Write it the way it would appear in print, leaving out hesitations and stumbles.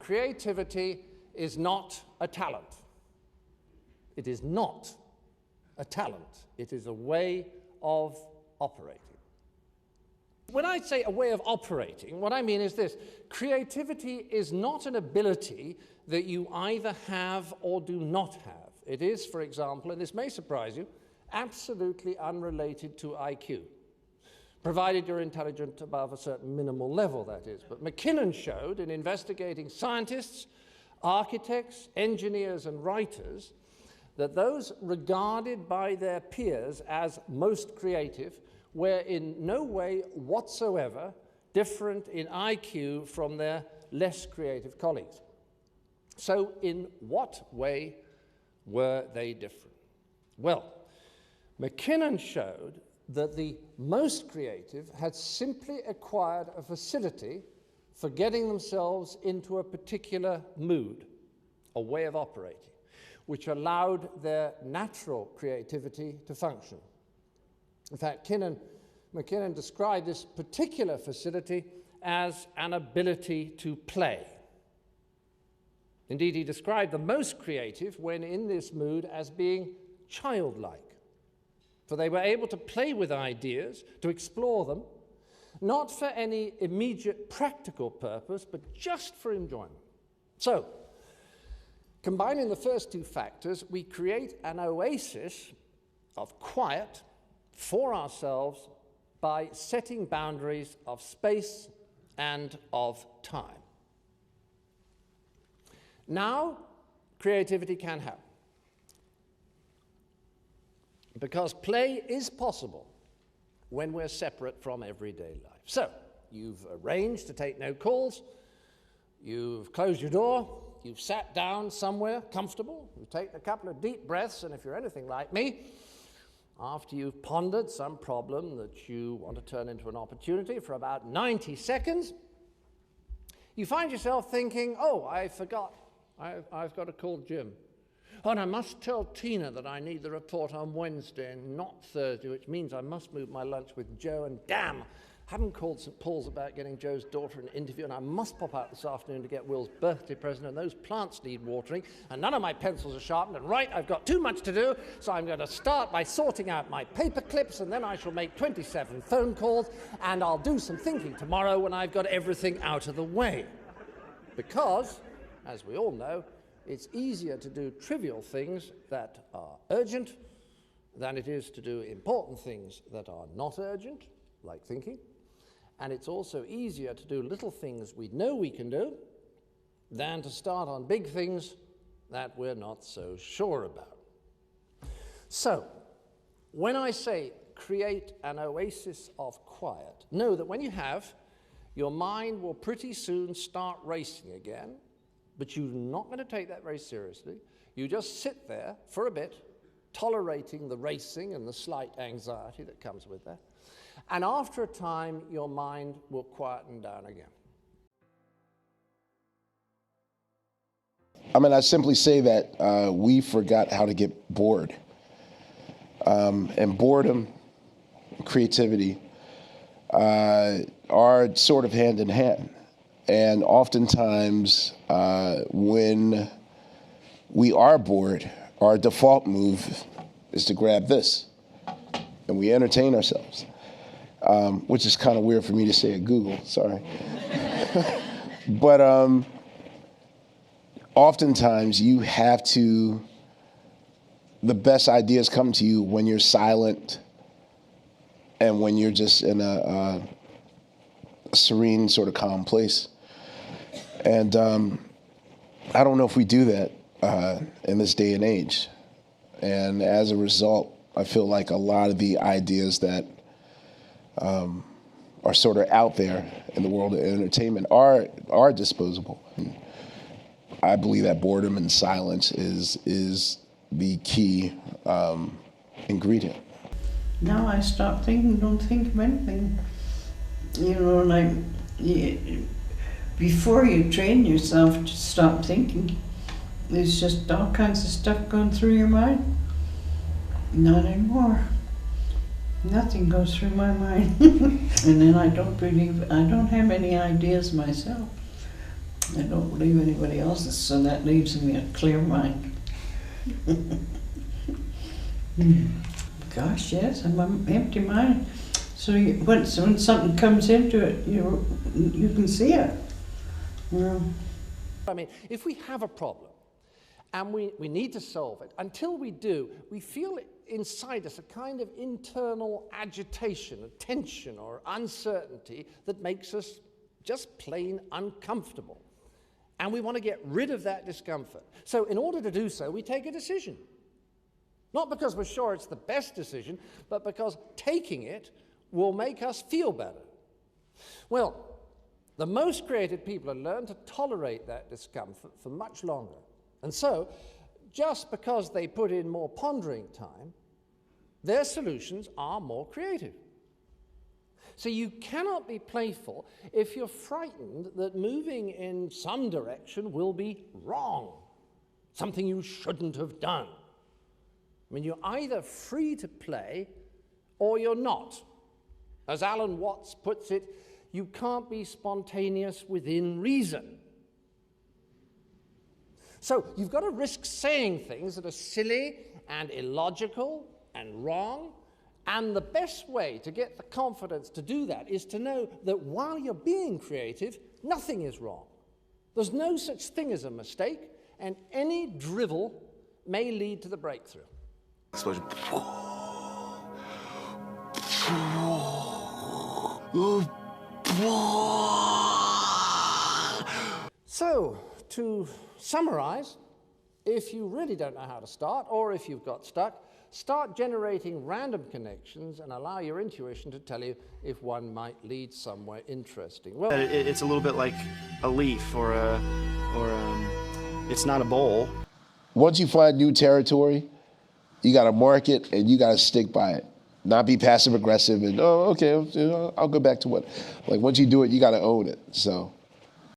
creativity is not a talent. It is not a talent. It is a way of operating. When I say a way of operating, what I mean is this: creativity is not an ability that you either have or do not have. It is, for example, and this may surprise you, absolutely unrelated to IQ, provided you're intelligent above a certain minimal level, that is. But McKinnon showed in investigating scientists, architects, engineers, and writers that those regarded by their peers as most creative were in no way whatsoever different in IQ from their less creative colleagues. So in what way were they different? Well, McKinnon showed that the most creative had simply acquired a facility for getting themselves into a particular mood, a way of operating, which allowed their natural creativity to function. In fact, McKinnon described this particular facility as an ability to play. Indeed, he described the most creative, when in this mood, as being childlike. For they were able to play with ideas, to explore them, not for any immediate practical purpose, but just for enjoyment. So, combining the first two factors, we create an oasis of quiet for ourselves by setting boundaries of space and of time. Now, creativity can happen, because play is possible when we're separate from everyday life. So, you've arranged to take no calls, you've closed your door, you've sat down somewhere comfortable, you've taken a couple of deep breaths, and if you're anything like me, after you've pondered some problem that you want to turn into an opportunity for about 90 seconds, you find yourself thinking, oh, I forgot, I've got to call Jim. Oh, and I must tell Tina that I need the report on Wednesday and not Thursday, which means I must move my lunch with Joe, and damn, I haven't called St. Paul's about getting Joe's daughter an interview, and I must pop out this afternoon to get Will's birthday present, and those plants need watering, and none of my pencils are sharpened, and right, I've got too much to do, so I'm going to start by sorting out my paper clips, and then I shall make 27 phone calls, and I'll do some thinking tomorrow when I've got everything out of the way. Because, as we all know, it's easier to do trivial things that are urgent than it is to do important things that are not urgent, like thinking. And it's also easier to do little things we know we can do than to start on big things that we're not so sure about. So, when I say create an oasis of quiet, know that when you have, your mind will pretty soon start racing again, but you're not going to take that very seriously. You just sit there for a bit, tolerating the racing and the slight anxiety that comes with that. And after a time, your mind will quieten down again. I mean, I simply say that we forgot how to get bored. And boredom, creativity are sort of hand in hand. And oftentimes, when we are bored, our default move is to grab this, and we entertain ourselves. Which is kind of weird for me to say at Google, sorry. But oftentimes you have to, the best ideas come to you when you're silent and when you're just in a serene, sort of calm place. And I don't know if we do that in this day and age. And as a result, I feel like a lot of the ideas that are sort of out there in the world of entertainment are disposable. I believe that boredom and silence is the key ingredient. Now I stop thinking, don't think of anything. You know, like, before you train yourself to stop thinking, there's just all kinds of stuff going through your mind. Not anymore. Nothing goes through my mind. And then I don't have any ideas myself. I don't believe anybody else's, so that leaves me a clear mind. Gosh, yes, I'm an empty mind. So when something comes into it, you can see it. Well, I mean, if we have a problem and we need to solve it, until we do, we feel inside us a kind of internal agitation, a tension or uncertainty that makes us just plain uncomfortable. And we want to get rid of that discomfort. So in order to do so, we take a decision. Not because we're sure it's the best decision, but because taking it will make us feel better. Well, the most creative people have learned to tolerate that discomfort for much longer. And so, just because they put in more pondering time, their solutions are more creative. So you cannot be playful if you're frightened that moving in some direction will be wrong, something you shouldn't have done. I mean, you're either free to play or you're not. As Alan Watts puts it, you can't be spontaneous within reason. So you've got to risk saying things that are silly and illogical and wrong. And the best way to get the confidence to do that is to know that while you're being creative, nothing is wrong. There's no such thing as a mistake, and any drivel may lead to the breakthrough. Explosion. So, to summarize, if you really don't know how to start, or if you've got stuck, start generating random connections and allow your intuition to tell you if one might lead somewhere interesting. Well, it's a little bit like a leaf or it's not a bowl. Once you find new territory, you got to mark it and you got to stick by it. Not be passive aggressive and, oh, okay, I'll go back to what. Like, once you do it, you got to own it. So